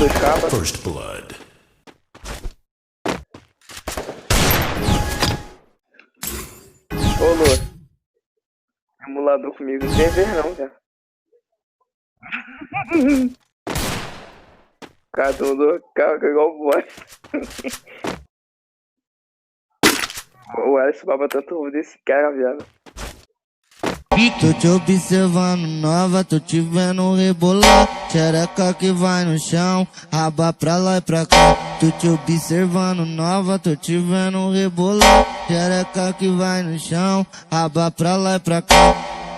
dois capas. First blood. Ô, Lua. Emulador comigo. Não tem ver não, cara. Cara, tu mudou cara igual o boy. O Alisson baba tanto ovo desse cara, viado. Tô te observando nova, tô te vendo rebolar. Xereca que vai no chão, raba pra lá e pra cá. Tô te observando nova, tô te vendo rebolar. Xereca que vai no chão, raba pra lá e pra cá.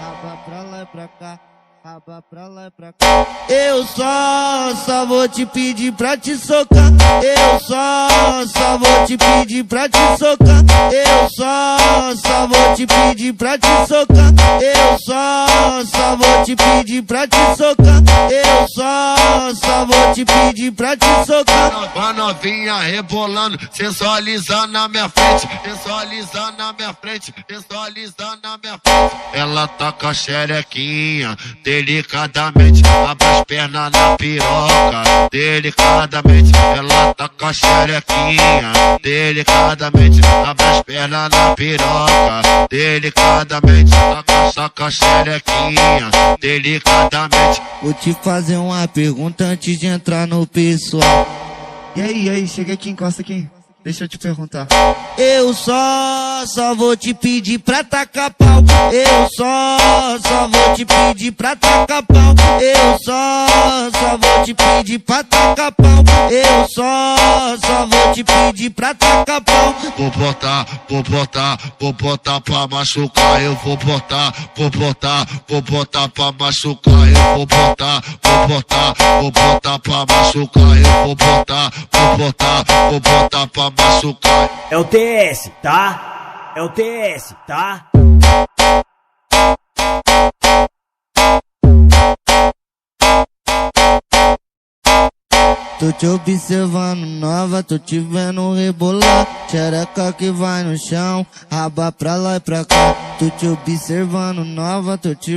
Raba pra lá e pra cá. Raba pra lá e pra cá. Eu só vou te pedir pra te socar. Eu só vou te pedir pra te socar. Eu só vou te pedir pra te socar. Eu só vou te pedir pra te socar. Eu só vou te pedir pra te socar. A novinha rebolando, sensualizando na minha frente, sensualizando na minha frente, sensualizando na minha frente. Ela tá com a xerequinha, delicadamente, abre as pernas na piroca, delicadamente. Ela tá com a xerequinha, delicadamente, abre as pernas na piroca, delicadamente. Tá com a xerequinha, delicadamente. Vou te fazer uma pergunta antes de entrar no pessoal. E aí, chega aqui, encosta aqui. Deixa eu te perguntar. Eu só vou te pedir pra tacar pau. Eu só vou te pedir pra tacar pau. Eu só vou te pedir pra tacar pau. Eu só vou te pedir pra tacar pau. Vou botar pra machucar. Eu vou botar pra machucar. Eu vou botar pra machucar. Eu vou botar pra machucar. É o TS, tá? É o TS, tá? Tô te observando nova, tô te vendo rebolar. Xereca que vai no chão, raba pra lá e pra cá. Tô te observando nova, tô te